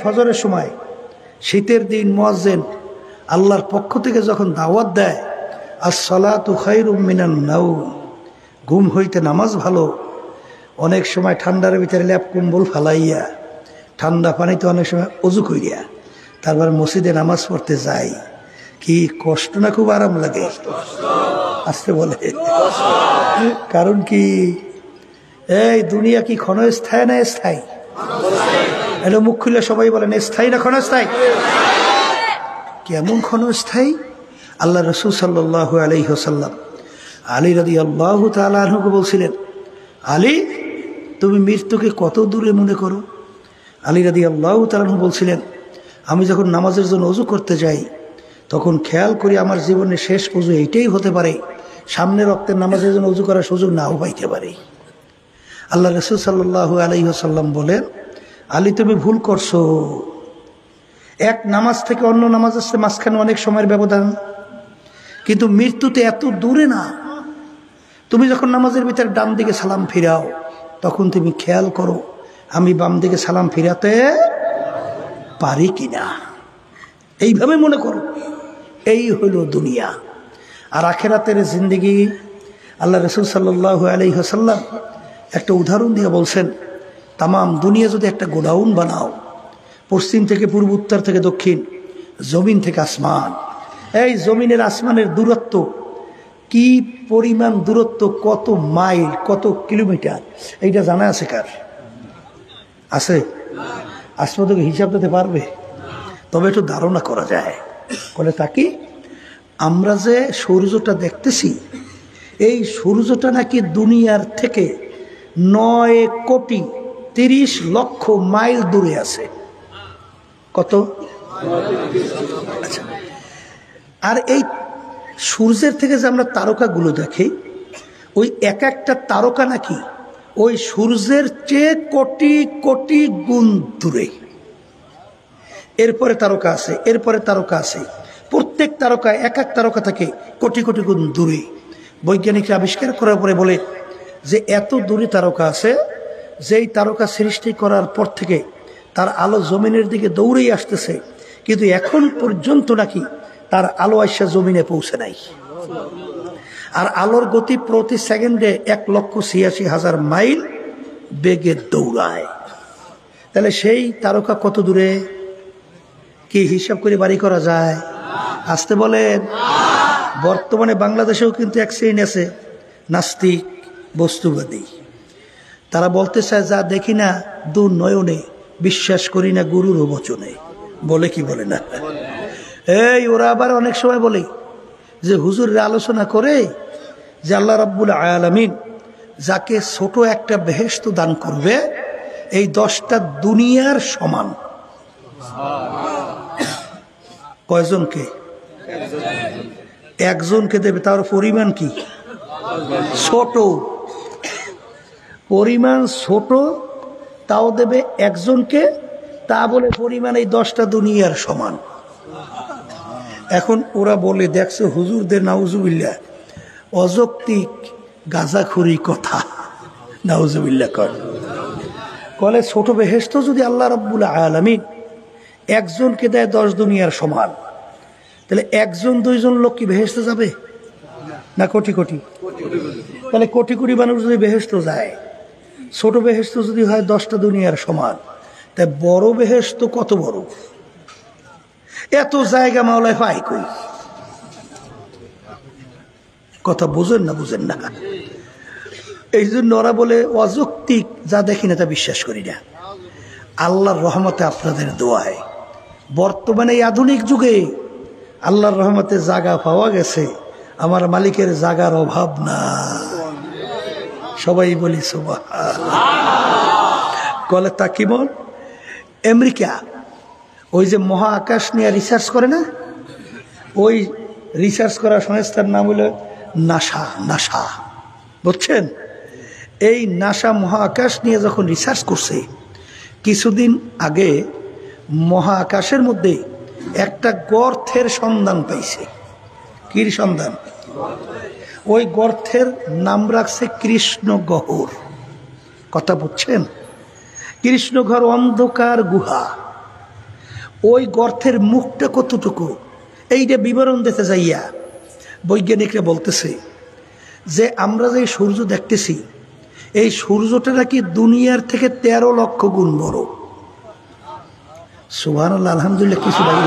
ফজরের সময় শীতের দিন মুয়াজ্জিন আল্লাহর পক্ষ থেকে যখন দাওয়াত দেয় আসসালাতু খায়রুম মিনান নাওম, ঘুম হইতে নামাজ ভালো। অনেক সময় ঠান্ডার ভিতরে ল্যাপ কম্বল ফালাইয়া ঠান্ডা পানিতে অনেক সময় অজু করিয়া তারপর মসজিদে নামাজ পড়তে যাই, কি কষ্ট না খুব আরাম লাগে? আসতে বলে কারণ কি এই দুনিয়া কি ক্ষণস্থায়ী না স্থায়ী? এটা মুখ খুলে সবাই বলেন স্থায়ী না ক্ষণস্থায়ী? কেমন ক্ষণস্থায়ী? আল্লাহ রাসূল সাল্লাল্লাহু আলাইহি ওয়াসাল্লাম আলী রাদিয়াল্লাহু তাআলা আনহুকে বলছিলেন, আলী তুমি মৃত্যুকে কত দূরে মনে করো? আলী রাদিয়াল্লাহু তাআলা আনহু বলছিলেন, আমি যখন নামাজের জন্য ওযু করতে যাই তখন খেয়াল করি আমার জীবনের শেষ ওযু এইটাই হতে পারে, সামনের ওয়াক্তের নামাজের জন্য ওযু করার সুযোগ নাও পাইতে পারে। আল্লাহ রাসূল সাল্লাল্লাহু আলাইহি ওয়াসাল্লাম বলেন, আলী তুমি ভুল করছো, এক নামাজ থেকে অন্য নামাজ আসতে মাঝখানে অনেক সময়ের ব্যবধান, কিন্তু মৃত্যুতে এত দূরে না। তুমি যখন নামাজের ভিতরে ডান দিকে সালাম ফিরাও তখন তুমি খেয়াল করো আমি বাম দিকে সালাম ফিরাতে পারি কিনা, এইভাবে মনে করো। এই হলো দুনিয়া। আর আখিরাতের জিন্দেগি আল্লাহ রাসূল সাল্লাল্লাহু আলাইহি ওয়াসাল্লাম একটা উদাহরণ দিয়ে বলছেন, তামাম দুনিয়া যদি একটা গোডাউন বানাও, পশ্চিম থেকে পূর্ব, উত্তর থেকে দক্ষিণ, জমিন থেকে আসমান, এই জমিনের আসমানের দূরত্ব কি পরিমাণ দূরত্ব, কত মাইল, কত কিলোমিটার, এইটা জানা আছে কার? আছে? আসমানকে হিসাব দিতে পারবে? তবে একটু ধারণা করা যায়। বলে তাকি আমরা যে সূর্যটা দেখতেছি এই সূর্যটা নাকি দুনিয়ার থেকে 9,30,00,000 মাইল দূরে আছে। কত? আচ্ছা, আর এই সূর্যের থেকে যে আমরা তারকাগুলো দেখি ওই এক একটা তারকা নাকি ওই সূর্যের চেয়ে কোটি কোটি গুণ দূরে। এরপরে তারকা আছে, এরপরে তারকা আছে, প্রত্যেক তারকা এক এক তারকা থেকে কোটি কোটি গুণ দূরে। বৈজ্ঞানিকরা আবিষ্কার করার পরে বলে যে এত দূরে তারকা আছে যেই তারকা সৃষ্টি করার পর থেকে তার আলো জমিনের দিকে দৌড়েই আসতেছে, কিন্তু এখন পর্যন্ত নাকি তার আলো আইসা জমিনে পৌঁছে নাই। আর আলোর গতি প্রতি সেকেন্ডে 1,86,000 মাইল বেগে দৌড়ায়। তাহলে সেই তারকা কত দূরে? কি হিসাব করে বাড়ি করা যায়? আসতে বলেন। বর্তমানে বাংলাদেশেও কিন্তু এক শ্রেণী আছে নাস্তিক, বস্তুবাদী। তারা বলতে চায় যা দেখি না দু নয়নে, বিশ্বাস করি না গুরুর বচনে। বলে কি বলে না? এই ওরা আবার অনেক সময় বলে যে হুজুরের আলোচনা করে যে আল্লাহ রাব্বুল আলামিন যাকে ছোট একটা বেহেশত দান করবে এই 10টা দুনিয়ার সমান। কয়জনকে? একজনকে দেবে। তার পরিমাণ কি? ছোট। পরিমাণ ছোট, তাও দেবে একজনকে, তা বলে পরিমাণ এই 10টা দুনিয়ার সমান। এখন ওরা বলে দেখছো হুজুরদের নাউজুবিল্লাহ অযৌক্তিক গাঁজাখুরি কথা, নাউজুবিল্লাহ কলে ছোট বেহেশত যদি আল্লাহ রাব্বুল আলামিন একজনকে দেয় 10 দুনিয়ার সমান, তাহলে একজন দুইজন লোক কি বেহেশতে যাবে না কোটি কোটি? তাহলে কোটি কোটি মানুষ যদি বেহেশত যায়, ছোট বেহেশত যদি হয় 10টা দুনিয়ার সমান, তাই বড় বেহেশত কত বড়? এত জায়গা মাওলায় পাই কই? কথা বুঝেন না? বুঝেন না? এই জন্য ওরা বলে অযৌক্তিক, যা দেখি না তা বিশ্বাস করি না। আল্লাহর রহমতে আপনাদের দোয়ায় বর্তমানে এই আধুনিক যুগে আল্লাহর রহমতে জায়গা পাওয়া গেছে, আমার মালিকের জায়গার অভাব না। সবাই বলি সুবহানাল্লাহ। কলে তা কি বল? আমেরিকা ওই যে মহাকাশ নিয়ে রিসার্চ করে না, ওই রিসার্চ করা সংস্থার নাম হলো নাসা। নাসা বুঝছেন? এই নাসা মহাকাশ নিয়ে যখন রিসার্চ করছে, কিছুদিন আগে মহাকাশের মধ্যে একটা গর্তের সন্ধান পাইছে। কি সন্ধান? ওই গর্তের নাম রাখছে কৃষ্ণগহ্বর। কথা বুঝছেন? কৃষ্ণগহ্বর অন্ধকার গুহা, ওই গর্তের মুখটা কতটুকু এইটা বিবরণ দিতে যাইয়া বৈজ্ঞানিকরা বলতেছে যে আমরা যে সূর্য দেখতেছি এই সূর্যটা নাকি দুনিয়ার থেকে 13 লক্ষ গুণ বড়। সুবহানাল্লাহ, আলহামদুলিল্লাহ। কিছু লাগে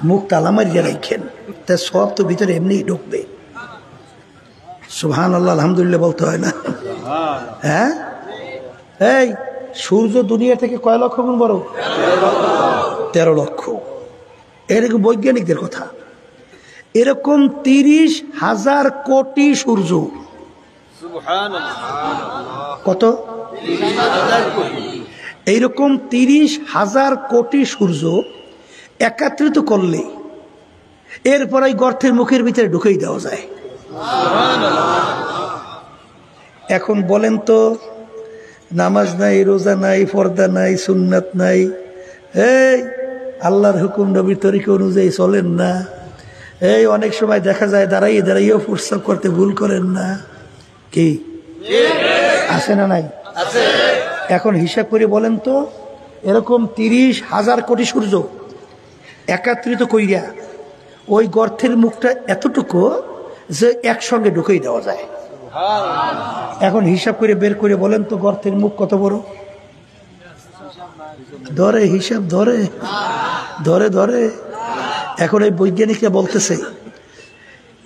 মুখ তালা মারিয়ে রাখেন, তা সব তো ভিতরে এমনি ঢুকবে। সুবহানাল্লাহ, আলহামদুলিল্লাহ বলতে হয় না? হ্যাঁ, এই সূর্য দুনিয়া থেকে কয় লক্ষ গুণ বড়? 13 লক্ষ। এরকম বৈজ্ঞানিকদের কথা। এরকম 30,000 কোটি সূর্য। কত? এইরকম 30,000 কোটি সূর্য একত্রিত করলে এরপর এই গর্তের মুখের ভিতরে ঢুকেই দেওয়া যায়। এখন বলেন তো, নামাজ নাই, রোজা নাই, পর্দা নাই, সুন্নাত নাই, এই আল্লাহর হুকুম নবীর তরিকা অনুযায়ী চলেন না, এই অনেক সময় দেখা যায় দাঁড়াইয়ে দাঁড়াইয়েও প্রস্রাব করতে ভুল করেন না, কি আছে না নাই? এখন হিসাব করে বলেন তো, এরকম 30,000 কোটি সূর্য একত্রিত কইরা ওই গর্তের মুখটা এতটুকু যে একসঙ্গে ঢুকেই দেওয়া যায়। এখন হিসাব করে বের করে বলেন তো গর্তের মুখ কত বড়? ধরে হিসাব ধরে ধরে ধরে এখন এই বৈজ্ঞানিকরা বলতেছে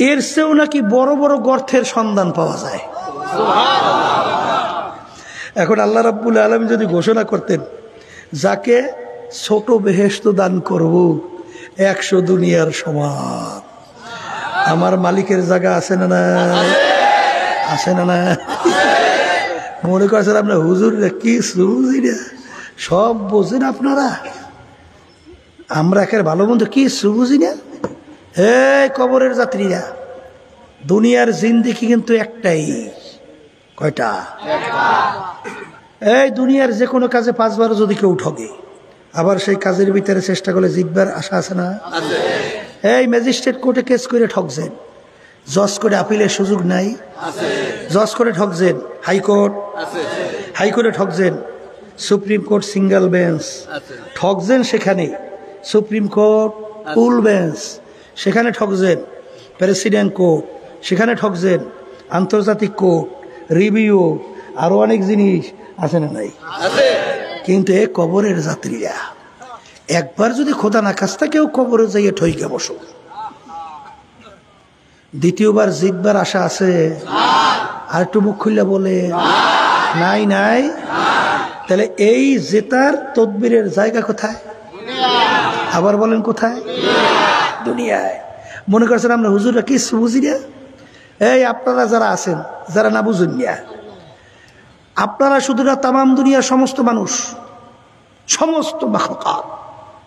এর চেয়েও নাকি বড় বড় গর্তের সন্ধান পাওয়া যায়। এখন আল্লাহ রাব্বুল আলামিন যদি ঘোষণা করতেন যাকে ছোট বেহেশত দান করব 100 দুনিয়ার সমান, আমার মালিকের জায়গা আছে না? না আছে না? না মনে করছেন আপনার হুজুররা কি বুঝি না, সব বোঝেন আপনারা, আমরা একের ভালো মন্দ কি বুঝি না। এই কবরের যাত্রীরা, দুনিয়ার জিন্দেগি কিন্তু একটাই। কয়টা? এই দুনিয়ার যে কোনো কাজে 5 বার যদি কেউ ঠকে, আবার সেই কাজের ভিতরে চেষ্টা করলে জিতবার আশা আছে না? এই ম্যাজিস্ট্রেট কোর্টে কেস করে ঠকছেন, জজ করে আপিলের সুযোগ নাই, জজ করে ঠকছেন, হাইকোর্টে ঠকছেন, সুপ্রিম কোর্ট সিঙ্গেল বেঞ্চ ঠকছেন, সেখানে সুপ্রিম কোর্ট ফুল বেঞ্চ সেখানে ঠকছেন, প্রেসিডেন্ট কোর্ট সেখানে ঠকছেন, আন্তর্জাতিক কোর্ট, রিভিউ, আরো অনেক জিনিস আছে না নাই? কিন্তু এ কবরের যাত্রীরা একবার যদি খোদা না খাস্তা কেউ কবরে যাইয়ে ঠইকে বসো, দ্বিতীয়বার জিতবার আশা আছে? আর একটু মুখ খুললে বলে নাই নাই। তাহলে এই জেতার তদবিরের জায়গা কোথায়? আবার বলেন কোথায়? দুনিয়ায়। মনে করছেন আমরা হুজুররা কি বুঝি না? এই আপনারা যারা আছেন, যারা না বুঝুন না, আপনারা শুধু না, তামাম দুনিয়ার সমস্ত মানুষ, সমস্ত মাখলুকাত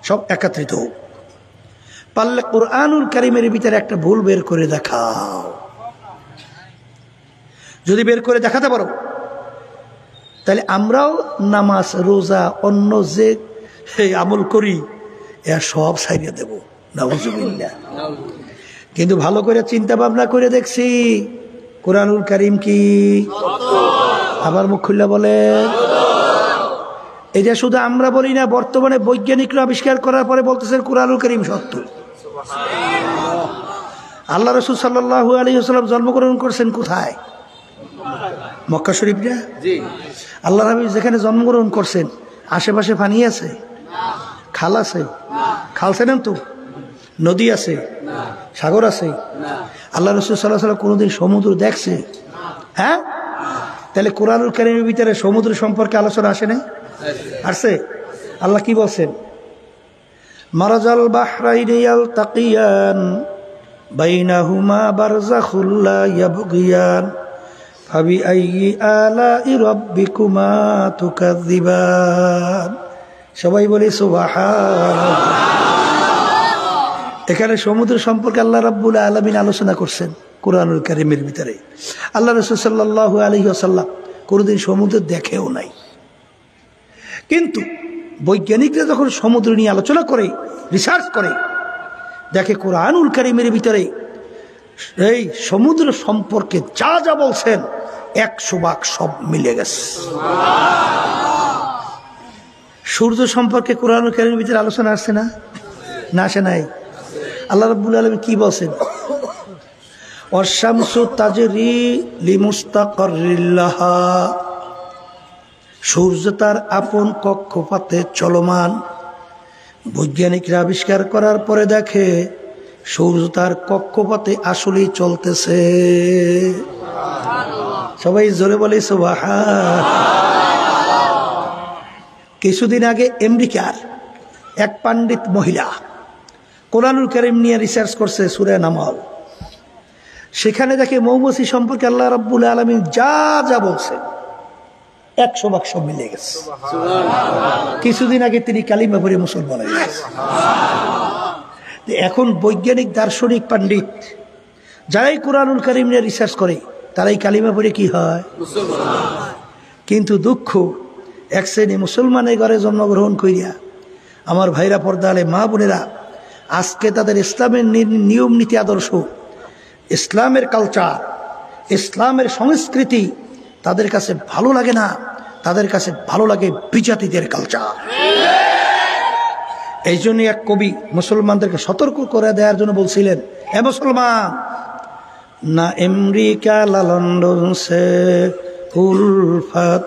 সব একত্রিত হোক, পারলে কুরআনুল কারীমের ভিতরে একটা ভুল বের করে দেখাও। যদি বের করে দেখাতে পারো তাহলে আমরাও নামাজ, রোজা, অন্য যে আমল করি এর সব ছাইড়ে দেব। নাউজুবিল্লাহ। কিন্তু ভালো করে চিন্তা ভাবনা করে দেখছি কুরআনুল কারীম কি? আবার মুখ খুললে বলে, এটা শুধু আমরা বলি না, বর্তমানে বৈজ্ঞানিকরা আবিষ্কার করার পরে বলতেছেন কুরআনুল কারীম সত্য। আল্লাহ রাসূল সাল্লাল্লাহু আলাইহি ওয়াসাল্লাম জন্মগ্রহণ করছেন কোথায়? মক্কা শরীফ না? আল্লাহ নবী যেখানে জন্মগ্রহণ করছেন আশেপাশে পানি আছে? খাল আছে? খাল চেনেন তো? নদী আছে? সাগর আছে? আল্লাহ রাসূল সাল্লাল্লাহু আলাইহি ওয়াসাল্লাম কোনোদিন সমুদ্র দেখছে? হ্যাঁ? তাহলে কুরআনুল কারীমের ভিতরে সমুদ্র সম্পর্কে আলোচনা আসে না? আসছে। আল্লাহ কি বলছেন? মারাজাল বাহরাইনি ইয়ালতাকিয়ান বাইনাহুমা বারযাখুল লা ইয়াবগিয়ান ফাবিআইয়ি আলাই রাব্বিকুমা তুকাযযিবান। সবাই বলি সুবহানাল্লাহ। এখানে সমুদ্র সম্পর্কে আল্লাহ রাব্বুল আলামিন আলোচনা করছেন কুরআনুল কারীমের ভিতরে। আল্লাহ রাসূল সাল্লাল্লাহু আলাইহি ওয়াসাল্লাম কোনোদিন সমুদ্র দেখেও নাই। কিন্তু বৈজ্ঞানিকরা যখন সমুদ্র নিয়ে আলোচনা করে, রিসার্চ করে, দেখে কুরআনুল কারীমের ভিতরে এই সমুদ্র সম্পর্কে যা যা বলছেন 100 ভাগ সব মিলে গেছে। সূর্য সম্পর্কে কোরআনুল কারীমের ভিতরে আলোচনা আসছে না? না আসে নাই? আল্লাহ রাব্বুল আলামিন কি বলছেন? ওয়াশ-শামসু তাজরি লিমুস্তাকাররিল লাহা, সূর্য তার আপন কক্ষপথে চলমান। বৈজ্ঞানিকরা আবিষ্কার করার পরে দেখে সূর্য তার কক্ষপথে আসলেই চলতেছে। সবাই জোরে বলে সুবহানাল্লাহ। কিছুদিন আগে আমেরিকার এক পণ্ডিত মহিলা কোরআনুল কারীম নিয়ে রিসার্চ করছে, সূরা নামল। সেখানে দেখে মৌমাছি সম্পর্কে আল্লাহ রাব্বুল আলামিন যা যা বলছে 100% সব মিলে গেছে। কিছুদিন আগে তিনি কালিমা পড়ে মুসলমান হয়ে গেছে। এখন বৈজ্ঞানিক দার্শনিক পণ্ডিত যারাই কোরআনুল কারীম নিয়ে রিসার্চ করে তারাই কালিমা পড়ে কি হয়? কিন্তু দুঃখ, এক শ্রেণী মুসলমানের ঘরে জন্মগ্রহণ করিয়া আমার ভাইরা, পর্দা আলে মা বোনেরা, আজকে তাদের ইসলামের নিয়ম নীতি আদর্শ, ইসলামের কালচার, ইসলামের সংস্কৃতি তাদের কাছে ভালো লাগে না। তাদের কাছে ভালো লাগে বিজাতিদের কালচার। এই জন্য এক কবি মুসলমানদেরকে সতর্ক করে দেওয়ার জন্য বলছিলেন, হে মুসলমান, না আমেরিকা লা লন্ডন সে উলফত,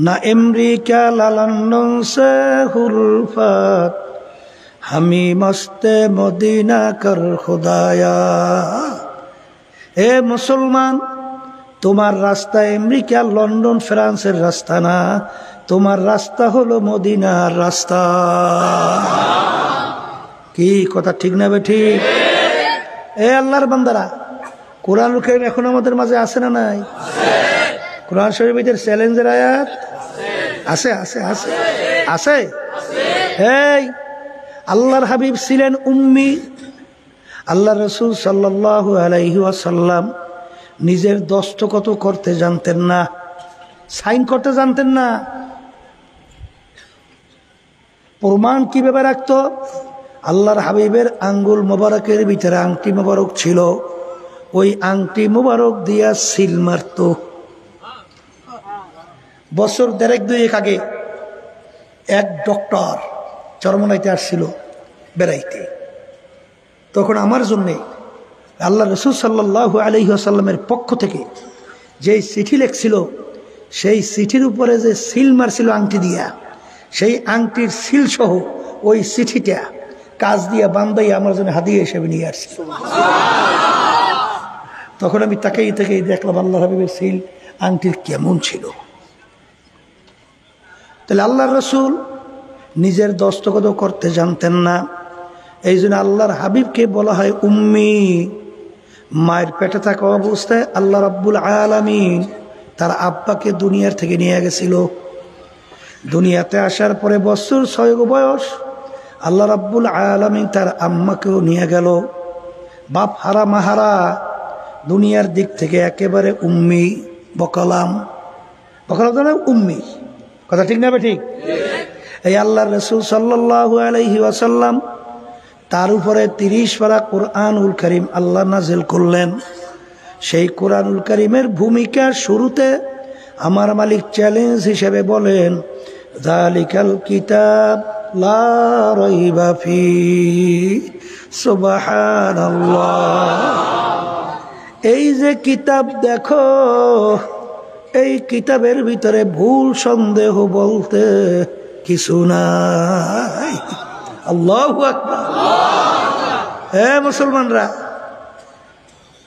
না আমেরিকা লা লন্ডন সে উলফত, হামি মস্তে মদিনা কর খুদায়া। এ মুসলমান, তোমার রাস্তা আমেরিকা, লন্ডন, ফ্রান্সের রাস্তা না, তোমার রাস্তা হলো মদিনার রাস্তা। কি কথা ঠিক না ঠিক? এ আল্লাহর বান্দারা, কোরআনুল কারীম এখন আমাদের মাঝে আছে না নাই? কোরআন শরীফের চ্যালেঞ্জের আয়াত আছে আছে আছে আছে। এই আল্লাহর হাবিব ছিলেন উম্মি। আল্লাহ রাসূল সাল্লাল্লাহু আলাইহি ওয়াসাল্লাম নিজের দস্তখত করতে জানতেন না, সাইন করতে জানতেন না। প্রমাণ কিভাবে রাখত? আল্লাহর হাবিবের আঙ্গুল মোবারকের ভিতরে আংটি মোবারক ছিল, ওই আংটি মোবারক দিয়া সিল মারত। বছর 1.5-2 আগে এক ডক্টর চরমনাইতে আসছিল বেড়াইতে। তখন আমার জন্যে আল্লাহ রাসূল সাল্লাল্লাহু আলাইহি ওয়াসাল্লামের পক্ষ থেকে যেই চিঠি লেখছিল, সেই চিঠির উপরে যে সিল মারছিল আংটি দিয়া, সেই আংটির সিল সহ ওই চিঠিটা কাজ দিয়া বান্ধাই আমার জন্য হাদিয়া হিসেবে নিয়ে আসছিল। তখন আমি তাকেই দেখলাম আল্লাহ হাবিবের সিল আংটির কেমন ছিল। তাহলে আল্লাহর রাসূল নিজের দস্তখত করতে জানতেন না। এই জন্য আল্লাহর হাবিবকে বলা হয় উম্মি। মায়ের পেটে থাকা অবস্থায় আল্লাহ রাব্বুল আলামিন তার আব্বাকে দুনিয়ার থেকে নিয়ে গেছিল। দুনিয়াতে আসার পরে বছর 6 বয়স আল্লাহ রাব্বুল আলামিন তার আম্মাকেও নিয়ে গেল। বাপ হারা মাহারা, দুনিয়ার দিক থেকে একেবারে উম্মি, বকালাম মানে উম্মি। কথা ঠিক না ঠিক? এই আল্লাহ রাসূল সাল্লাল্লাহু আলাইহি ওয়াসাল্লাম তার উপরে 30 পারা কোরআনুল কারীম আল্লাহ নাজিল করলেন। সেই কোরআনুল কারীমের ভূমিকা শুরুতে আমার মালিক চ্যালেঞ্জ হিসেবে বলেন, যালিকাল কিতাব লা রাইবা ফি। সুবহানাল্লাহ। এই যে কিতাব দেখো, এই কিতাবের ভিতরে ভুল সন্দেহ বলতে কিছু নাই। আল্লাহু আকবার। হে মুসলমানরা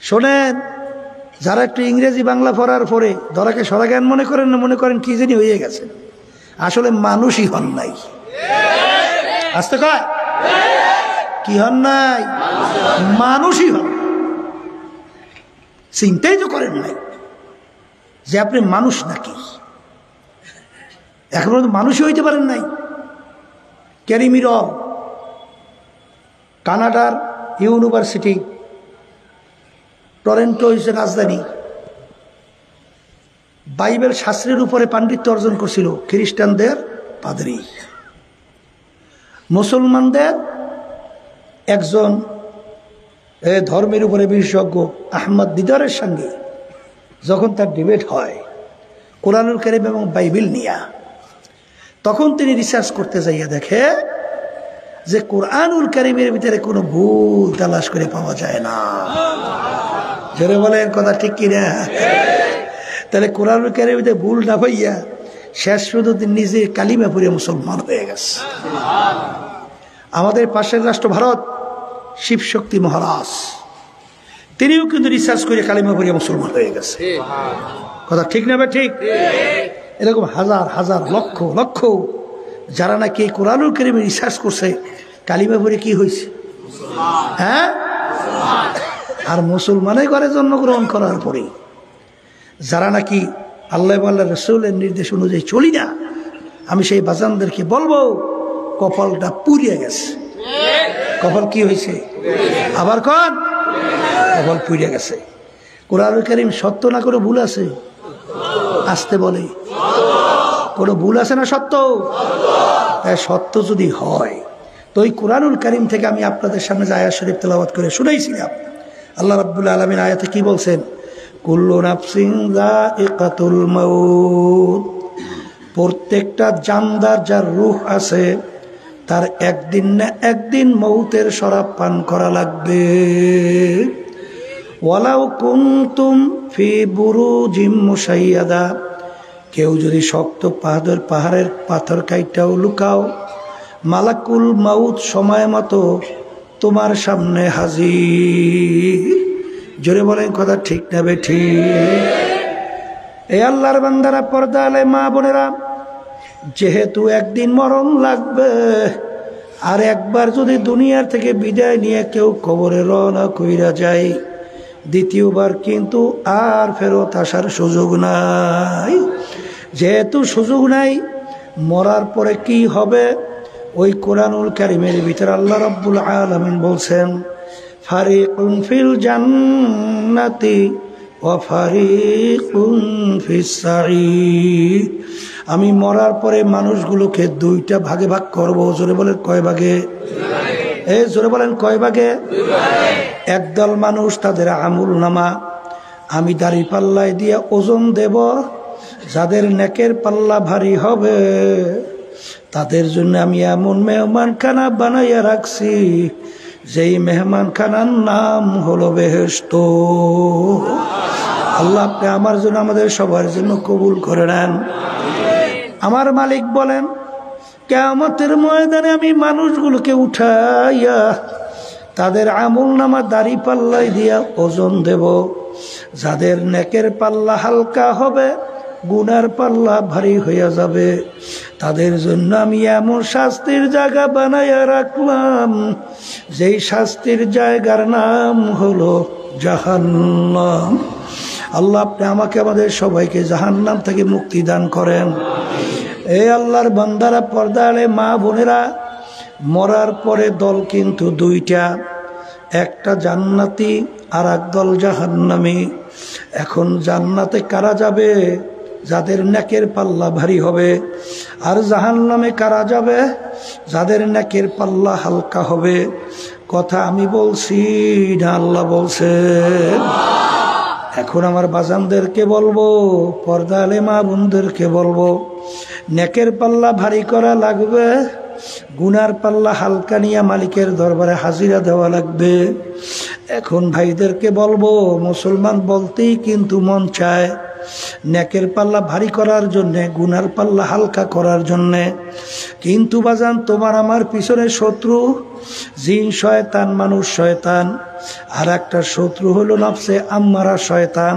শোনেন, যারা একটু ইংরেজি বাংলা পড়ার পরে ধরাকে সরা জ্ঞান মনে করেন না, মনে করেন কি জানি হয়ে গেছে। আসলে মানুষই হন নাই। আসতে কয় কি হন নাই? মানুষই হন। চিন্তাই তো করেন নাই যে আপনি মানুষ নাকি। এখন পর্যন্ত মানুষই হইতে পারেন নাই। ক্যারি মিরর কানাডার ইউনিভার্সিটি, টরেন্টো হচ্ছে রাজধানী, বাইবেল শাস্ত্রের উপরে পাণ্ডিত্য অর্জন করছিল খ্রিস্টানদের পাদ্রী। মুসলমানদের একজন ধর্মের উপরে বিশেষজ্ঞ আহমদ দিদারের সঙ্গে যখন তার ডিবেট হয় কোরআনুল কারীম এবং বাইবেল নিয়ে, তখন তিনি রিসার্চ করতে যাইয়া দেখে যে কোরআনুল কারীমের ভিতরে কোনো ভুল তালাশ করে পাওয়া যায় না। জোরে বলেন কথা ঠিক কিনা? তাহলে কোরআনুল কারীমের ভিতরে ভুল না পাইয়া শেষ পর্যন্ত নিজে কালিমা পড়ে মুসলমান হয়ে গেছে। আমাদের পাশের রাষ্ট্র ভারত, শিবশক্তি মহারাজ তিনিও কিন্তু রিসার্চ করে কালিমা পড়ে মুসলমান হয়ে গেছে। কথা ঠিক না? ঠিক। এরকম হাজার হাজার লক্ষ লক্ষ যারা নাকি কোরআনুল কারীমে রিসার্চ করছে কালিমা পড়ে কি হয়েছে? হ্যাঁ, আর মুসলমানের ঘরে জন্মগ্রহণ করার পরে যারা নাকি আল্লাহ আল্লাহ রসুলের নির্দেশ অনুযায়ী চলি না, আমি সেই বাজানদেরকে বলবো কপালটা পুড়িয়ে গেছে। কপাল কি হয়েছে? আবার কন, কপাল পুড়িয়ে গেছে। কোরআনুল কারীম সত্য না করে ভুল আছে? আসতে বলে কোনো ভুল আছে না? সত্য। তাই সত্য যদি হয় তো ওই কোরআনুল কারীম থেকে আমি আপনাদের সামনে যে আয়াত শরীফ তেলাওয়াত করে শুনাইছিলাম, আল্লাহ রাব্বুল আলামিন আয়াতে কি বলছেন? কুল্লু নাফসিন যায়িকাতুল মাউত, প্রত্যেকটা জানদার যার রূহ আছে তার একদিন না একদিন মৌতের শরাব পান করা লাগবে। ওয়ালাউ কুনতুম ফি বুরুজিম মুশাইয়াদা, কেউ যদি শক্ত পাহাড়ের পাথর কাইটাও লুকাও, মালাকুল মাউত সময় মতো তোমার সামনে হাজির। জোরে বলেন কথা ঠিক না বেঠিক? এই আল্লাহর বান্দারা, পর্দা আলে মা বোনেরা, যেহেতু একদিন মরণ লাগবে, আর একবার যদি দুনিয়ার থেকে বিদায় নিয়ে কেউ কবরে রওনা কইরা যায়, দ্বিতীয়বার কিন্তু আর ফেরত আসার সুযোগ নাই। যেহেতু সুযোগ নাই, মরার পরে কি হবে ওই কোরআনুল কারীমের ভিতরে আল্লাহ রাব্বুল আলামিন বলছেন, ফারিকুন ফিল জান্নাতি ওয়া ফারিকুন ফিস সাঈর। আমি মরার পরে মানুষগুলোকে দুইটা ভাগে ভাগ করব। জোরে বলেন কয় ভাগে? জোরে বলেন কয় ভাগে? একদল মানুষ তাদের আমল নামা আমি দাড়ি পাল্লায় দিয়ে ওজন দেব, যাদের নেকের পাল্লা ভারী হবে তাদের জন্য আমি এমন মেহমানখানা বানাইয়া রাখছি, যেই মেহমানখানার নাম হলো বেহেশত। আল্লাহ আপনি আমার জন্য, আমাদের সবার জন্য কবুল করে নেন। আমার মালিক বলেন, কিয়ামতের ময়দানে আমি মানুষগুলোকে উঠাইয়া তাদের আমল নামা দাড়ি পাল্লাই দিয়া ওজন দেব, যাদের নেকের পাল্লা হালকা হবে গুনার পাল্লা ভারী হইয়া যাবে, তাদের জন্য আমি এমন শাস্তির জায়গা বানাইয়া রাখলাম, যেই শাস্তির জায়গার নাম হলো জাহান্নাম। আল্লাহ আপনি আমাকে, আমাদের সবাইকে জাহান্নাম থেকে মুক্তি দান করেন। এই আল্লাহর বান্দারা, পর্দা আলে মা বোনেরা, মরার পরে দল কিন্তু দুইটা, একটা জান্নাতি আর এক দল জাহান্নামী। এখন জান্নাতে কারা যাবে? যাদের নেকের পাল্লা ভারী হবে। আর জাহান্নামে কারা যাবে? যাদের নেকের পাল্লা হালকা হবে। কথা আমি বলছি না আল্লাহ বলছে? এখন আমার বাজানদেরকে বলবো, পর্দা আলে মা বোনদেরকে বলবো, নেকের পাল্লা ভারী করা লাগবে, গুনার পাল্লা হালকা নিয়ে মালিকের দরবারে হাজিরা দেওয়া লাগবে। এখন ভাইদেরকে বলবো, মুসলমান বলতেই কিন্তু মন চায় নেকের পাল্লা ভারী করার জন্যে, গুনার পাল্লা হালকা করার জন্যে, কিন্তু বাজান তোমার আমার পিছনে শত্রু জিন শয়তান, মানুষ শয়তান, আর একটা শত্রু হলো নফসে আম্মারা শয়তান।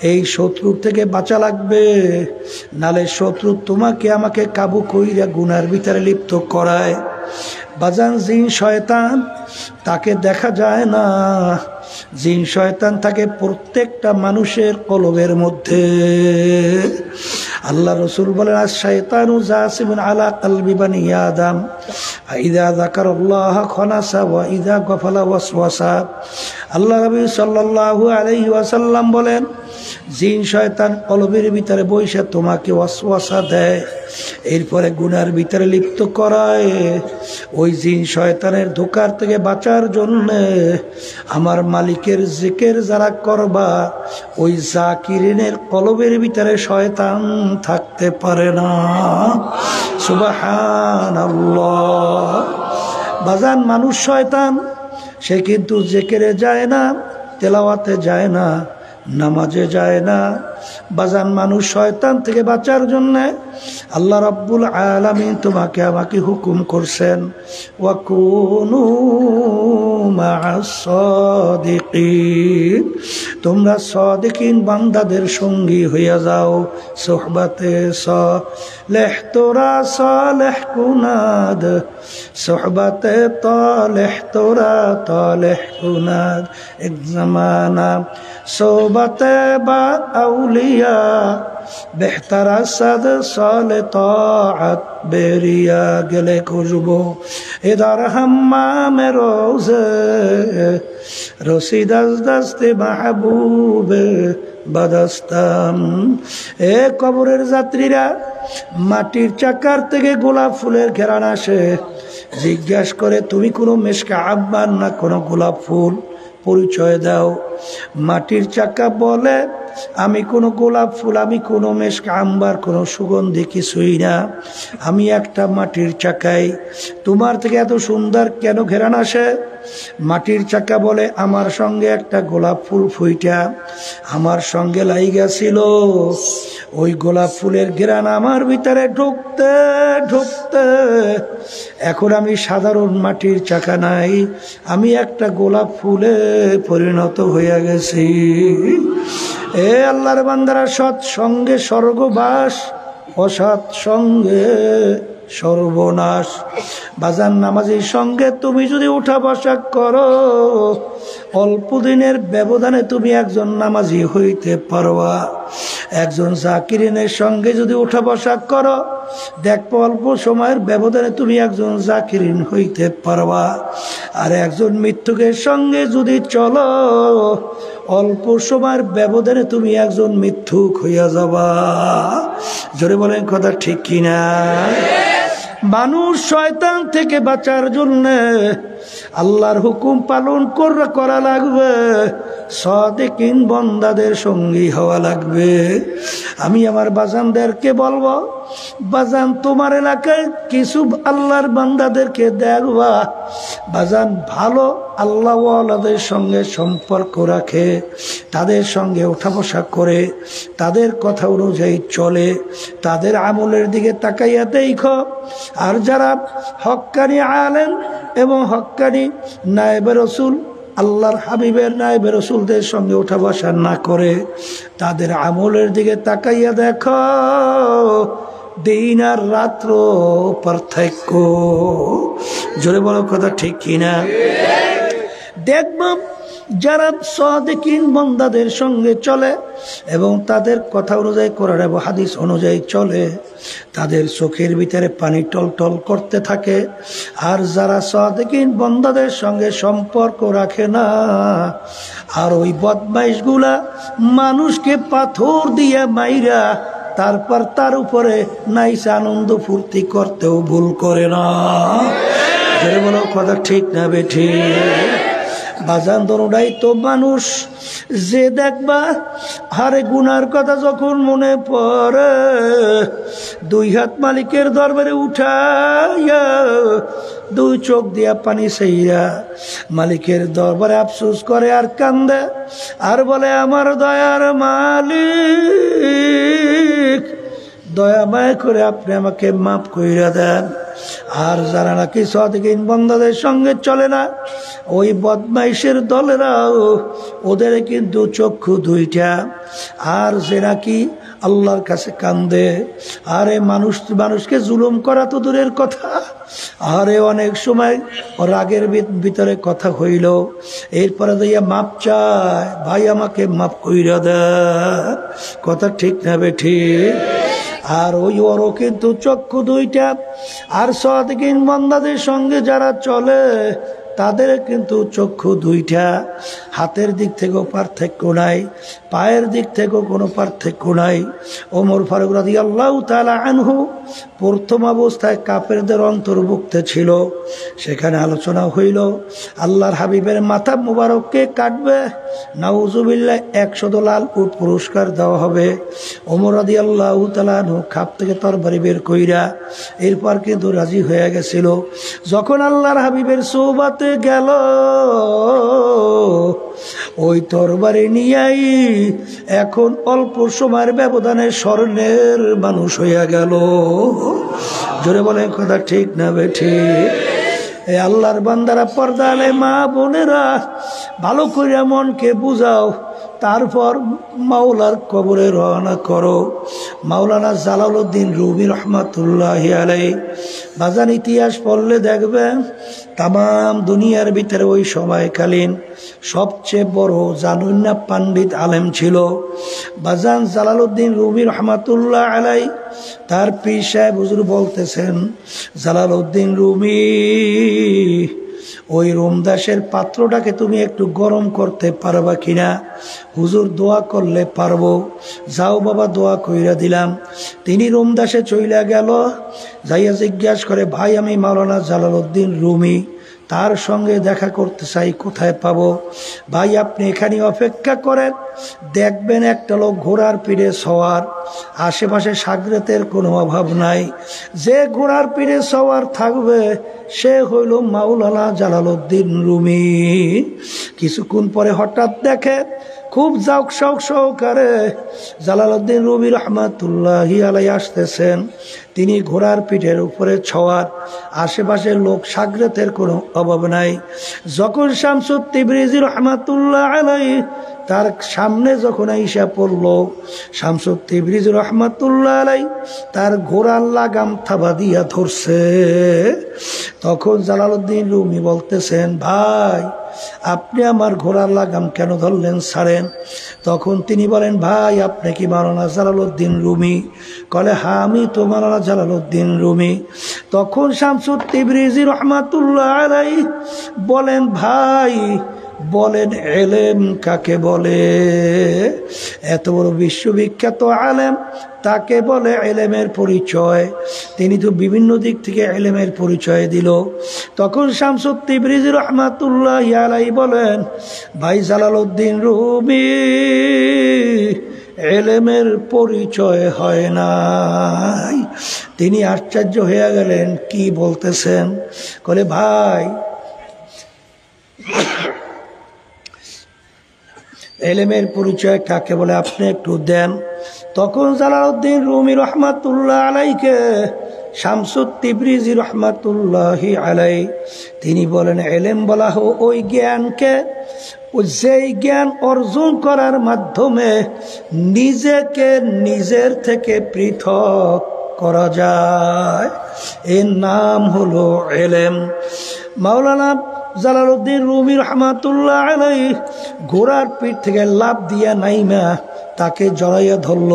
এই শত্রুর থেকে বাঁচা লাগবে, নালে শত্রু তোমাকে আমাকে কাবু কইরা গুনার ভিতরে লিপ্ত করায়। বাজান জিন শয়তান তাকে দেখা যায় না, জিন শয়তান থাকে প্রত্যেকটা মানুষের কলবের মধ্যে। আল্লাহ রসুল বলেন, আশ-শায়তানু জাসিমুন আলা কলবি বানি আদম, ইযা যাকারাল্লাহ খানাসা ওয়া ইযা গাফালা ওয়াসওয়াসা। আল্লাহ নবী সাল্লাল্লাহু আলাইহি ওয়াসাল্লাম বলেন, জিন শয়তান কলবের ভিতরে বইসা তোমাকে ওয়াসওয়াসা দেয়, এরপরে গুনার ভিতরে লিপ্ত করায়। ওই জিন শয়তানের ধোঁকার থেকে বাঁচার জন্য আমার মালিকের জিকির যারা করবা, ওই জাকিরিনের কলবের ভিতরে শয়তান থাকতে পারে না। সুবহানাল্লাহ। বাজান, মানুষ শয়তান, সে কিন্তু জিকিরে যায় না, তেলাওয়াতে যায় না, নামাজে যায় না। বাজান, মানুষ শয়তান থেকে বাঁচার জন্য আল্লাহ রাব্বুল আলামিন তোমাকে আমাকে হুকুম করছেন, ওয়াকুনু মা'আস সাদিকিন, তোমরা সাদিকিন বান্দাদের সঙ্গী হইয়া যাও। সুহবাতে সালেহ তোরা সালেহ কুনাদ, সুহবাতে তালেহ তোরা তালেহ কুনাদ। এক জামানা সোহবতে বা আউলিয়া, বেহতার আসাদ সালে তাআত বেরিয়া গেলে খুশবু ইদার হাম্মামে রোজে, রশিদ আজ দস্তে মাহবুবে বাদাস্তাম। এ কবরের যাত্রীরা, মাটির চাকার থেকে গোলাপ ফুলের ঘেরান আসে। জিজ্ঞাস করে, তুমি কোনো মেশকা আব্বার না কোনো গোলাপ ফুল? পরিচয় দাও। মাটির চাকা বলে, আমি কোনো গোলাপ ফুল, আমি কোনো মেশক আম্বার, কোনো সুগন্ধি কিছুই না, আমি একটা মাটির চাকাই। তোমার থেকে এত সুন্দর কেন ঘেরান আসে? মাটির চাকা বলে, আমার সঙ্গে একটা গোলাপ ফুল ফুইটা আমার সঙ্গে লাইগা ছিল, ওই গোলাপ ফুলের ঘেরান আমার ভিতরে ঢুকতে ঢুকতে এখন আমি সাধারণ মাটির চাকা নাই, আমি একটা গোলাপ ফুলে পরিণত হইয়া গেছি। এ আল্লাহর বান্দারা, সৎ সঙ্গে স্বর্গবাস, অসৎ সঙ্গে সর্বনাশ। বাজান, নামাজের সঙ্গে তুমি যদি উঠা বসা করো, অল্প দিনের ব্যবধানে তুমি একজন নামাজি হইতে পারবা। একজন জাকিরিনের সঙ্গে যদি উঠা বসা করো, দেখবো অল্প সময়ের ব্যবধানে তুমি একজন জাকিরিন হইতে পারবা। আর একজন মিথ্যুকের সঙ্গে যদি চলো, অল্প সময়ের ব্যবধানে তুমি একজন মিথ্যুক হইয়া যাবা। জোরে বলেন কথা ঠিক কিনা? মানুষ শয়তান থেকে বাঁচার জন্য আল্লাহর হুকুম পালন করা লাগবে, সাদিকিন বান্দাদের সঙ্গী হওয়া লাগবে। আমি আমার বাজানদেরকে বলবো, বাজান তোমার এলাকায় কিছু আল্লাহর বান্দাদেরকে দেখবা, বাজান ভালো আল্লাহওয়ালাদের সঙ্গে সম্পর্ক রাখে, তাদের সঙ্গে ওঠা বসা করে, তাদের কথা অনুযায়ী চলে, তাদের আমলের দিকে তাকাইয়া দেখো। আর যারা হক্কানি আলেম এবং হক্কানি নায়েবে রাসূল, আল্লাহর হাবিবের নায়েবে রাসূলদের সঙ্গে ওঠা বসা না করে, তাদের আমলের দিকে তাকাইয়া দেখো, দিন আর রাত্র পার্থক্য। জোরে বলো কথা ঠিক কিনা? দেখব যারা সাদিকিন বান্দাদের সঙ্গে চলে এবং তাদের কথা অনুযায়ী কোরআন এবং হাদিস অনুযায়ী চলে, তাদের চোখের ভিতরে পানি টলটল করতে থাকে। আর যারা সাদিকিন বান্দাদের সঙ্গে সম্পর্ক রাখে না, আর ওই বদমাইশগুলা মানুষকে পাথর দিয়ে মাইরা তারপর তার উপরে নাইসা আনন্দ ফুর্তি করতেও ভুল করে না। যারা বলো কথা ঠিক না বেঠি? বাজান দোনোটাই তো মানুষ। যে দেখবা হারে গুনার কথা যখন মনে পড়ে, দুই হাত মালিকের দরবারে উঠাইয়া দুই চোখ দিয়া পানি সেইরা মালিকের দরবারে আফসোস করে আর কান্দে, আর বলে, আমার দয়ার মালিক, দয়া মায়া করে আপনি আমাকে মাফ কইরা দেন। আর যারা নাকি সাদিকিন বান্দাদের সঙ্গে চলে না, ওই বদমাইশের দলেরাও ওদের কিন্তু চক্ষু দুইটা। আর যে নাকি আল্লাহর কাছে কান্দে, আরে মানুষকে জুলুম করা তো দূরের কথা, আরে অনেক সময় রাগের ভিতরে কথা হইল, এরপরে দিয়া মাপ চায়, ভাই আমাকে মাফ কইরা দেন। কথা ঠিক না বেঠিক? আর ওই ওরও কিন্তু চক্ষু দুইটা। আর সাদিকিন বান্দাদের সঙ্গে যারা চলে, তাদের কিন্তু চক্ষু দুইটা। হাতের দিক থেকেও পার্থক্য নাই, পায়ের দিক থেকেও কোনো পার্থক্য নাই। ওমর ফারুক রাদিয়াল্লাহু তাআলা আনহু প্রথম অবস্থায় কাফেরদের অন্তর্ভুক্ত ছিল। সেখানে আলোচনা হইল আল্লাহর হাবিবের মাথা মুবারককে কাটবে, নাউজুবিল্লাহ 100 লাল উট পুরস্কার দেওয়া হবে। ওমর রাদিয়াল্লাহু তাআলা আনহু খাপ থেকে তরবারি বের কইরা এরপর কিন্তু রাজি হয়ে গেছিল। যখন আল্লাহর হাবিবের সোহবতে গেল, ওই তরবারি নিয়েই এখন অল্প সময়ের ব্যবধানে স্বর্ণের মানুষ হইয়া গেল। জোরে বলেন কথা ঠিক না বেঠিক? এই আল্লাহর বান্দারা, পর্দা আলে মা বোনেরা, ভালো করে মনকে বুঝাও, তারপর মাওলার কবরে রওনা করো। মাওলানা জালালউদ্দিন রুমি রহমাতুল্লাহি আলাইহি বাজান ইতিহাস পড়লে দেখবেন তাম দুনিয়ার ভিতরে ওই সময়কালীন সবচেয়ে বড় জানুন্না পণ্ডিত আলেম ছিল বাজান জালালউদ্দিন রুমি রহমাতুল্লাহ আলাইহি। তার পীর সাহেব হুজুর বলতেছেন, জালালউদ্দিন রুমি, ওই রোমদাসের পাত্রটাকে তুমি একটু গরম করতে পারবা কিনা? হুজুর দোয়া করলে পারবো। যাও বাবা, দোয়া কইরা দিলাম। তিনি রোমদাসে চইলা গেল, যাইয়া জিজ্ঞাসা করে, ভাই আমি মাওলানা জালালউদ্দিন রুমি, তার সঙ্গে দেখা করতে চাই, কোথায় পাবো? ভাই আপনি এখানে অপেক্ষা করেন, দেখবেন একটা লোক ঘোড়ার পিঠে সওয়ার, আশেপাশে সাগরেতের কোনো অভাব নাই। যে ঘোড়ার পিঠে সওয়ার থাকবে সে হইল মাওলানা জালালউদ্দিন রুমি। কিছুক্ষণ পরে হঠাৎ দেখে খুব জাউক শৌক সহকারে জালালউদ্দিন রুমি রহমাতুল্লাহি আলাইহি আসতেছেন। তিনি ঘোড়ার পিঠের উপরে ছোয়ার, আশেপাশের লোক সাগরেতের কোনো অভাব নাই। যখন শামসুত তিবরিজি রহমাতুল্লাহ আলাইহি তার সামনে যখন আইসা পড়ল, শামসুত তিবরিজি রহমাতুল্লাহ আলাইহি তার ঘোড়ার লাগাম থাবা দিয়া ধরছে। তখন জালালউদ্দিন রুমি বলতেছেন, ভাই আপনি আমার ঘোড়ার লাগাম কেন ধরলেন, ছাড়েন। তখন তিনি বলেন, ভাই আপনি কি মাওলানা জালালউদ্দিন রুমি? কলে হ্যাঁ আমি তো মাওলানা জালালউদ্দিন রুমি। তখন শামসুত তিবরিজি রহমাতুল্লাহ আলাইহি বলেন, ভাই বলেন এলেম কাকে বলে? এত বড় বিশ্ববিখ্যাত আলেম, তাকে বলে এলেমের পরিচয়। তিনি তো বিভিন্ন দিক থেকে এলেমের পরিচয় দিল। তখন শামসুত তিবরিজি রহমাতুল্লাহি আলাইহি বলেন, ভাই জালালউদ্দিন রুমি, এলেমের পরিচয় হয় নাই। তিনি আশ্চর্য হয়ে গেলেন, কি বলতেছেন? বলে ভাই এলেমের পরিচয় কাকে বলে আপনি একটু দেন। তখন জালালউদ্দিন রুমি রহমাতুল্লাহ আলাইহিকে শামসুত তিবরিজি রহমাতুল্লাহি আলাইহি তিনি বলেন, এলেম বলা হয় ওই জ্ঞানকে যেই জ্ঞান অর্জন করার মাধ্যমে নিজেকে নিজের থেকে পৃথক করা যায়, এর নাম হলো এলেম। মাওলানা জালালউদ্দিন রুমি রহমাতুল্লাহ আলাইহি ঘোড়ার পিঠ থেকে লাফ দিয়া নাইমা তাকে জড়াইয়া ধরল,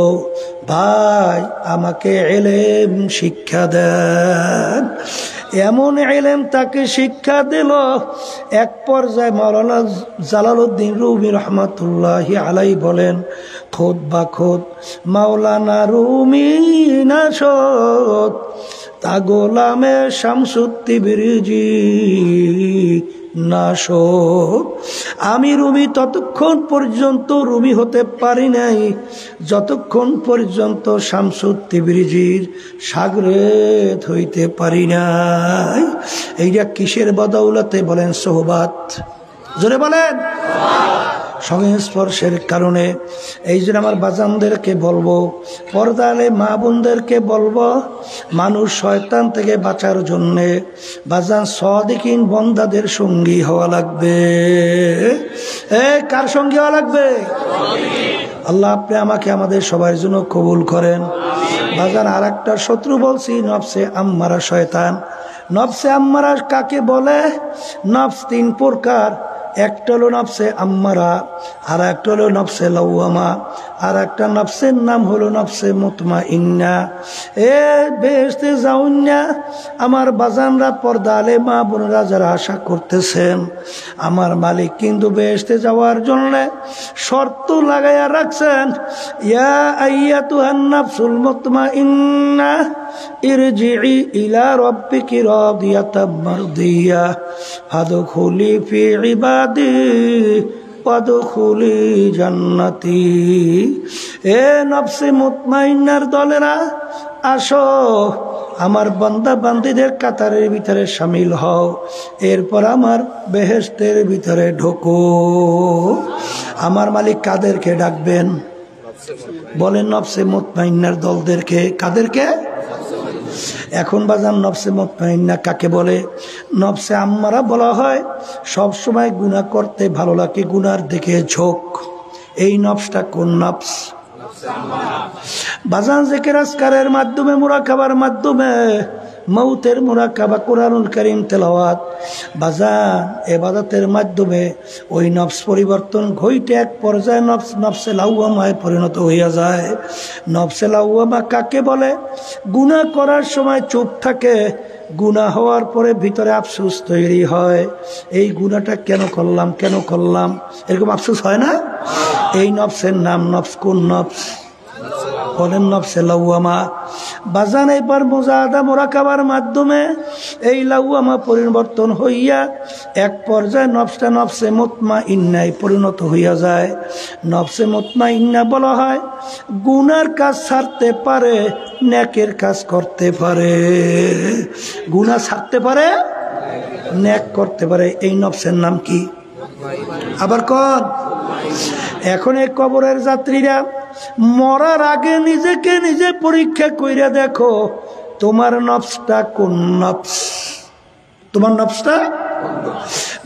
ভাই আমাকে এলেম শিক্ষা দেন। এমন এলেম তাকে শিক্ষা দিল, এক পর্যায়ে মাওলানা জালালউদ্দিন রুমি রহমাতুল্লাহি আলাইহি বলেন, খোদ বা খোদ মাওলানা রুমি নাশদ, তা গোলামে শামসুত তিবরিজি নাশদ। আমি রুমি ততক্ষণ পর্যন্ত রুমি হতে পারি নাই যতক্ষণ পর্যন্ত শামসুত তিবরিজির শাগরেদ হইতে পারি নাই। এইটা কিসের বদৌলতে? বলেন সোহবাত। জোরে বলেন। সংস্পর্শের কারণে। এই জন্য আমার বাজানদেরকে বলবো, পর্দালে মা বোনদেরকে বলবো, মানুষ শয়তান থেকে বাঁচার জন্যে বাজান সাদিকিন বন্দাদের সঙ্গী হওয়া লাগবে। কার সঙ্গী হওয়া লাগবে? আল্লাহ আপনি আমাকে আমাদের সবার জন্য কবুল করেন। বাজান আর একটা শত্রু বলছি, নফসে আম্মারা শয়তান। নফসে আম্মারা কাকে বলে? নফস তিন প্রকার। একটা হলো নফসে আম্মারা, আর একটা হলো নফসে লাওয়ামা, আর একটা নফসের নাম হলো নফসে মুতমাইন্না। এ বেহেশতে যাউন না আমার বাজানরা, পর্দা আলে মা বোনেরা যারা আশা করতেছেন, আমার মালিক কিন্তু বেহেশতে যাওয়ার জন্য শর্ত লাগাইয়া রাখছেন। ইয়া আইয়াতুহান নাফসুল মুতমাইন্না ইরজিই ইলা রাব্বিকি রাদিয়াতাম মারদিয়া ফাদখুলি ফি ইবাদি ওয়াদখুলি জান্নাতি। এ নফসে মুতমাইন্নার দলেরা, আসো আমার বান্দা বান্দীদের কাতারের ভিতরে শামিল হও, এরপর আমার বেহেশতের ভিতরে ঢোকো। আমার মালিক কাদেরকে ডাকবেন বলেন? নফসে মুতমাইন্নার দলদেরকে। কাদেরকে? এখন বাজান নফসে মুতমাইন্না কাকে বলে? নফসে আম্মারা বলা হয় সব সময় গুনাহ করতে ভালো লাগে, গুনার দিকে ঝোঁক। এই নফসটা কোন নফস? বাজান জিকির আজকারের মাধ্যমে, মুরাকাবার মাধ্যমে, মৌতের মুরাকাবা, কুরআনুল কারীম তেলাওয়াত, বাজান ইবাদতের মাধ্যমে ওই নফস পরিবর্তন ঘটে এক পর্যায়ে নফসে লাওয়ামায় পরিণত হইয়া যায়। নফসে লাওয়ামা কাকে বলে? গুনাহ করার সময় চুপ থাকে, গুনাহ হওয়ার পরে ভিতরে আফসোস তৈরি হয়, এই গুনাহটা কেন করলাম, কেন করলাম, এরকম আফসোস হয় না? এই নফসের নাম নফস। কোন নফস বলেন? নফসে লাওয়ামা। বাজান এবার মুজাহাদা মুরাকাবার মাধ্যমে এই লাওয়ামা পরিবর্তন হইয়া এক পর্যায়ে নফসটা নফসে মুতমাইন্নায় পরিণত হইয়া যায়। নফসে মুতমাইন্না বলা হয় গুনার কাজ ছাড়তে পারে, নেকের কাজ করতে পারে। গুনাহ ছাড়তে পারে, নেক করতে পারে। এই নফসের নাম কি? আবার কোন? এখন এই কবরের যাত্রীরা মরার আগে নিজেকে নিজে পরীক্ষা কইরা দেখো, তোমার নফসটা কোন নফস? তোমার নফসটা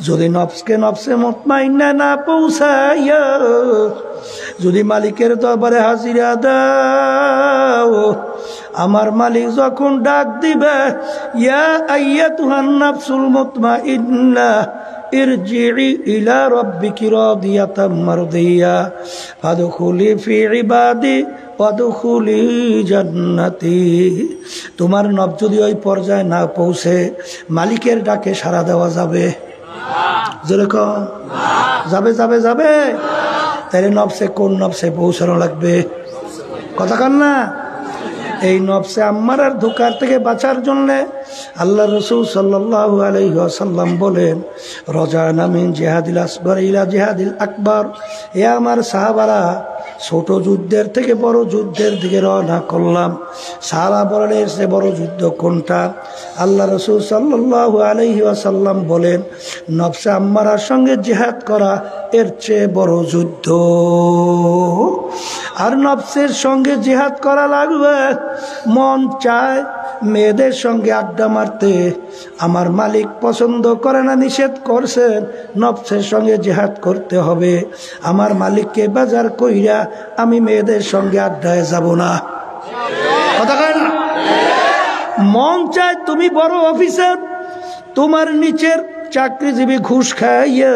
যদি নফসকে নফসে মুতমাইন্না না পৌঁছাইয়া যদি মালিকের দরবারে হাজিরা দাও, আমার মালিক যখন ডাক দিবে, ইয়া আইয়াতুহান নাফসুল মুতমাইন্না ইরজিই ইলা রাব্বিকি রাদিয়াতাম মারদিয়া ফাদখুলি ফি ইবাদি ওয়াদখুলি জান্নাতি। তোমার নফস যদি ওই পর্যায়ে না পৌঁছে মালিকের ডাকে সাড়া দেওয়া যাবে? যেরকম যাবে যাবে যাবে। তাহলে নফসে কোন নফসে পৌঁছানো লাগবে? কথা কন না? এই নফসে আম্মারার ধোঁকার থেকে বাঁচার জন্য আল্লাহ রাসূল সাল্লাল্লাহু আলাইহি ওয়াসাল্লাম বলেন, রজানা মিন জিহাদিল আসগর ইলা জিহাদিল আকবার। এ আমার সাহাবারা, ছোট যুদ্ধের থেকে বড় যুদ্ধের দিকে রওনা করলাম। সাহাবা বলেন, এর চেয়ে বড় যুদ্ধ কোনটা? আল্লাহ রাসূল সাল্লাল্লাহু আলাইহি ওয়াসাল্লাম বলেন, নফসে আম্মারার সঙ্গে জিহাদ করা এর চেয়ে বড় যুদ্ধ। আর নফসের সঙ্গে জিহাদ করা লাগবে। মন চায় মেয়েদের সঙ্গে আড্ডা মারতে, আমার মালিক পছন্দ করে না, নিষেধ করছেন, নফসের সঙ্গে জিহাদ করতে হবে। আমার মালিককে বাজার কইরা আমি মেয়েদের সঙ্গে আড্ডায় যাব না। কথা কয় না? মন চায় তুমি বড় অফিসার, তোমার নিচের চাকরিজীবী ঘুষ খাইয়া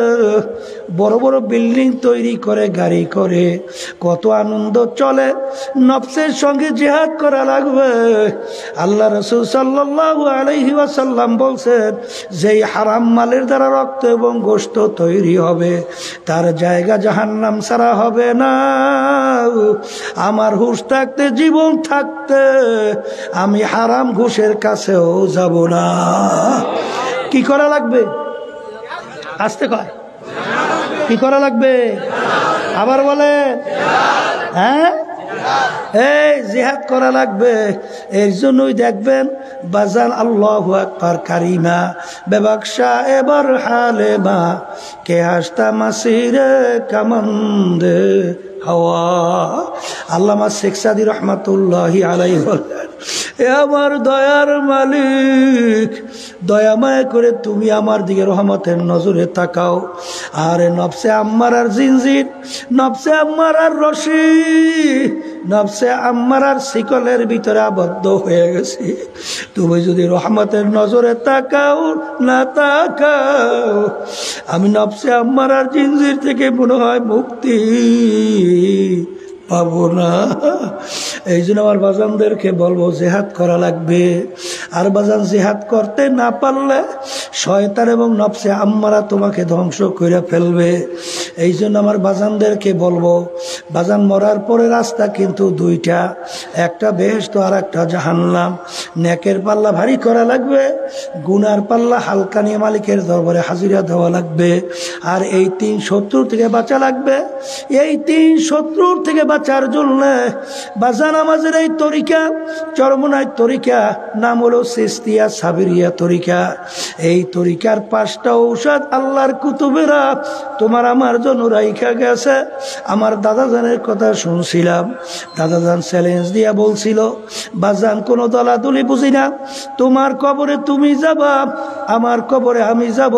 বড় বড় বিল্ডিং তৈরি করে, গাড়ি করে, কত আনন্দ চলে। নফসের সঙ্গে জিহাদ করা লাগবে। আল্লাহ রাসূল সাল্লাল্লাহু আলাইহি ওয়াসাল্লাম বলছেন, যেই হারাম মালের দ্বারা রক্ত এবং গোশত তৈরি হবে তার জায়গা জাহান্নাম ছাড়া হবে না। আমার হুঁশ থাকতে, জীবন থাকতে আমি হারাম ঘুষের কাছেও যাব না। কি করা লাগবে? আসতে কয়, কি করা লাগবে? আবার বলে, হ্যাঁ, এই জিহাদ করা লাগবে। এর জন্যই দেখবেন বাজান আল্লাহু আকবার কারিমা বেবাকশা এবার হালেমা কে হাসতা মাসিরে কামন্দে হাওয়া। আল্লামা শেখ সাদি রহমাতুল্লাহি আলাইহি বলেন, এ আমার দয়ার মালিক, দয়াময় করে তুমি আমার দিকে রহমতের নজরে তাকাও। আর নফসে আম্মারার জিনজির, নফসে আম্মারার রশি নফসে আম্মারার শিকলের ভিতরে আবদ্ধ হয়ে গেছি। তুমি যদি রহমতের নজরে তাকাও না তাকাও, আমি নফসে আম্মারার জিনজির থেকে মনে হয় মুক্তি পাবো না। এই জন্য আমার বাজানদেরকে বলবো জেহাদ করা লাগবে। আর বাজান জেহাদ করতে না পারলে শয়তান এবং নফসে আম্মারা তোমাকে ধ্বংস করে ফেলবে। এই জন্য আমার বাজানদেরকে বলবো, বাজান মরার পরে রাস্তা কিন্তু দুইটা, একটা বেহেশত আর একটা জাহান্নাম। নেকের পাল্লা ভারী করা লাগবে, গুনার পাল্লা হালকা নিয়ে মালিকের দরবারে হাজিরা দেওয়া লাগবে। আর এই 3 শত্রু থেকে বাঁচা লাগবে। এই 3 শত্রুর থেকে বাঁচার জন্য বাজান আমাদের এই তরিকা, চরমনাই তরিকা, নাম হলো সিস্তিয়া সাবিরিয়া তরিকা। এই তরিকার 5টা ঔষধ আল্লাহর কুতুবেরা তোমার আমার জন্য রাইখা গেছে। আমার দাদাজানের কথা শুনছিলাম, দাদাজান চ্যালেঞ্জ দিয়া বলছিল, বাজান কোনো দলাদলি বুঝি না, তোমার কবরে তুমি যাবা, আমার কবরে আমি যাব,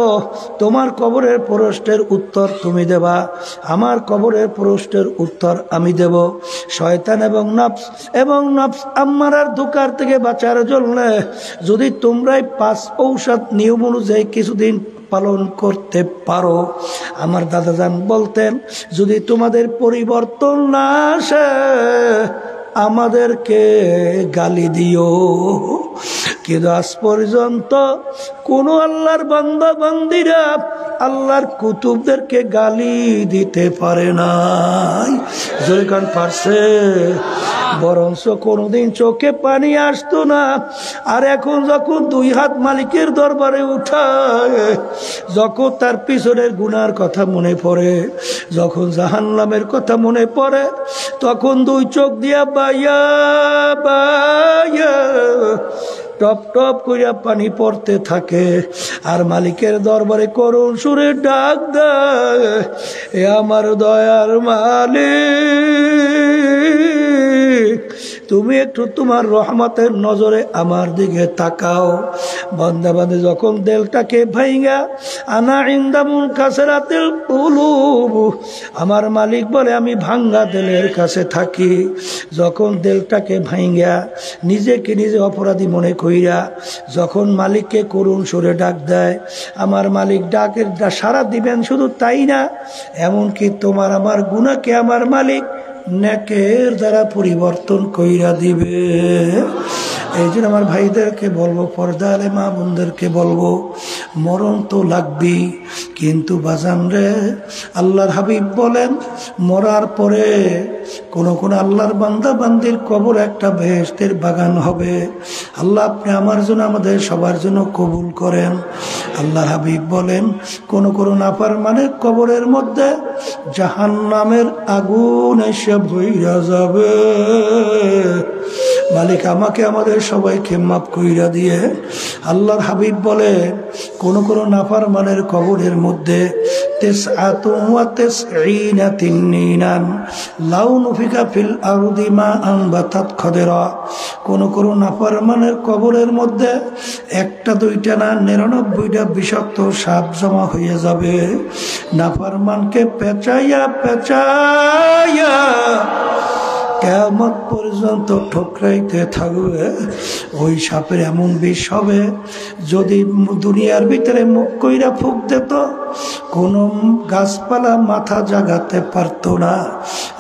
তোমার কবরের প্রশ্নের উত্তর তুমি দেবা, আমার কবরের প্রশ্নের উত্তর আমি দেব। শয়তান এবং নফস আম্মারার ধোঁকার থেকে বাঁচার জন্য যদি তোমরাই 5 ঔষধ নিয়ম অনুযায়ী কিছুদিন পালন করতে পারো, আমার দাদাজান বলতেন, যদি তোমাদের পরিবর্তন না আসে আমাদেরকে গালি দিও। কিন্তু আজ পর্যন্ত কোন আল্লাহর বান্দা বান্দিরা আল্লাহর কুতুবদেরকে গালি দিতে পারে নাই। যেখান পারছে, বরঞ্চ কোনোদিন চোখে পানি আসতো না। আর এখন যখন 2 হাত মালিকের দরবারে উঠায়, যখন তার পিছনের গুনার কথা মনে পড়ে, যখন জাহান্নামের কথা মনে পড়ে, তখন 2 চোখ দিয়া বাইয়া বাইয়া টপ টপ করিয়া পানি পড়তে থাকে। আর মালিকের দরবারে করুণ সুরে ডাক দেয়, এ আমার দয়ার মালিক, তুমি একটু তোমার রহমতের নজরে আমার দিকে তাকাও। বান্দা বান্দে যখন দিলটাকে ভাইঙ্গা, আনা ইনদামুন কাসরাতিল কুলুব, আমার মালিক বলে আমি ভাঙ্গা দিলের কাছে থাকি। যখন দিলটাকে ভাইঙ্গা নিজেকে নিজে অপরাধী মনে কইরা যখন মালিককে করুণ সুরে ডাক দেয়, আমার মালিক ডাকের সাড়া দিবেন। শুধু তাই না, এমনকি তোমার আমার গুনাহকে আমার মালিক নেকের দ্বারা পরিবর্তন কইরা দিবে। এই জন্য আমার ভাইদেরকে বলবো, পর্দা আলে মা বোনদেরকে বলবো, মরণ তো লাগবেই, কিন্তু বাজান রে, আল্লাহর হাবিব বলেন মরার পরে কোন আল্লাহর বান্দা বান্দির কবর একটা বেহেশতের বাগান হবে। আল্লাহ আপনি আমার জন্য আমাদের সবার জন্য কবুল করেন। আল্লাহর হাবিব বলেন কোন নাফরমানের কবরের মধ্যে জাহান্নামের আগুন এসে ভইরা যাবে। মালিক আমাকে আমাদের সবাইকে মাফ কইরা দিয়ে। আল্লাহর হাবিব বলে কোন নাফরমানের কবরের মধ্যে 99 তিন্নিনান লাউ নুফিকা ফিল আরদি মা আনবাতাত খাদরা। কোন নাফরমানের কবরের মধ্যে 1টা 2টা না 99টা বিষাক্ত সাপ জমা হয়ে যাবে। নাফরমানকে পেঁচাইয়া পেঁচাইয়া কিয়ামত পর্যন্ত ঠোকরাইতে থাকবে। ওই সাপের এমন বিষ হবে, যদি দুনিয়ার ভিতরে মুখ কইরা ফুঁক দিত কোনো গাছপালা মাথা জাগাতে পারত না।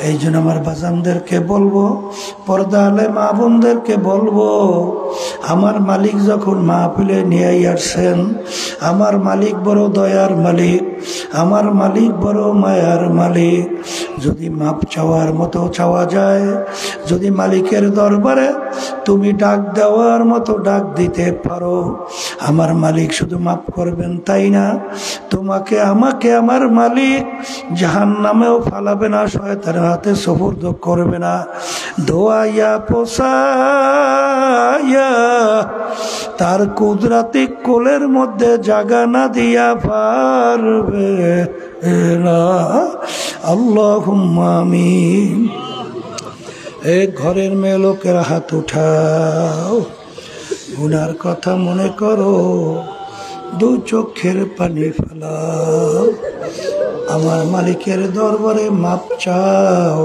এই জন্য আমার বাজানদেরকে বলবো, পর্দা আলে মা বোনদেরকে বলবো, আমার মালিক যখন মাহফিলে নিয়ে আসছেন, আমার মালিক বড় দয়ার মালিক, আমার মালিক বড় মায়ার মালিক। যদি মাপ চাওয়ার মতো চাওয়া যায়, যদি মালিকের দরবারে তুমি ডাক দেওয়ার মতো ডাক দিতে পারো, আমার মালিক শুধু মাফ করবেন তাই না, তোমাকে আমাকে আমার মালিক জাহান্নামেও ফালাবে না, শয়তানের হাতে সুপুর্দ করবে না। ধোয়াইয়া পোষাইয়া তার কুদরতি কোলের মধ্যে জাগা না দিয়া পারবে না। আল্লাহুম্মা আমিন। এক ঘরের মেয়ে লোকের হাত উঠাও, গুনার কথা মনে করো, 2 চোখের পানি ফেলাও, আমার মালিকের দরবারে মাপ চাও।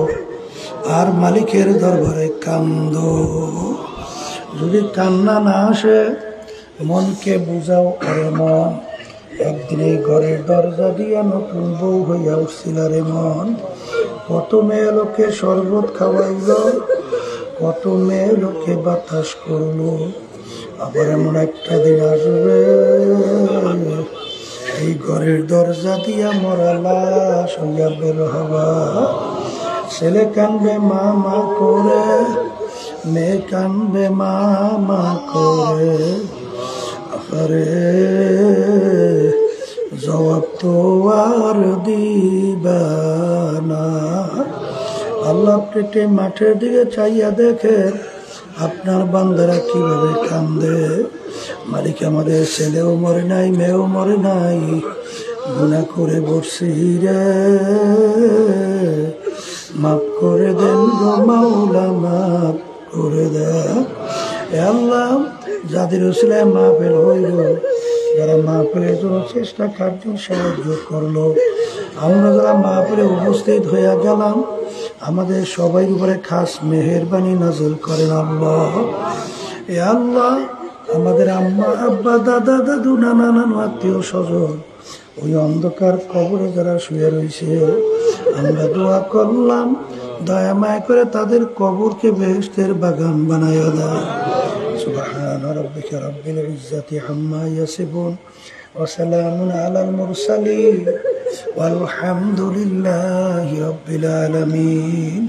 আর মালিকের দরবারে কান্দো। যদি কান্না না আসে মনকে বুঝাও, আরে মন একদিন এই ঘরের দরজা দিয়া নতুন বউ হইয়া উঠছিল রে মন। কত মেয়ে লোকে শরবত খাওয়াইল, কত মেয়ে লোকে বাতাস করলো, আবার এমন একটা দিন আসবে এই ঘরের দরজা দিয়া মরা লাশ হইয়া বের হবা। ছেলে কানবে মা মা করে, মেয়ে কানবে মা মা করে, আরে জবাব তো আর দিবা না। আল্লাহ পেটে মাঠের দিকে চাইয়া দেখে আপনার বান্দারা কিভাবে কান্দে। মালিক আমাদের ছেলেও মরে নাই, মেয়েও মরে নাই, গুনাহ করে বসছি রে, মাফ করে দেন গো মাওলা, মাফ করে দেন। আল্লাহ যাদের উসিলায় মাহফিল হইল, যারা মাহফিলের জন্য চেষ্টা কার্য সাহায্য করলো, আমরা যারা মাহফিলে উপস্থিত হইয়া গেলাম, আমাদের সবাই উপরে খাস মেহেরবানি নাযিল করেন আল্লাহ। এ আল্লাহ আমাদের আম্মা আব্বা দাদা দাদু নানা নানু আত্মীয় স্বজন ওই অন্ধকার কবরে যারা শুয়ে রয়েছে, আমরা দোয়া করলাম দয়া মায়া করে তাদের কবরকে বেহেশতের বাগান বানায় দাও। সুবহান রাব্বিকা রাব্বিল ইজ্জাতি আম্মা ইয়াসিফুন ওয়া সালামুন আলাল মুরসালিন ওয়ালহামদুলিল্লাহি রাব্বিল আলামিন।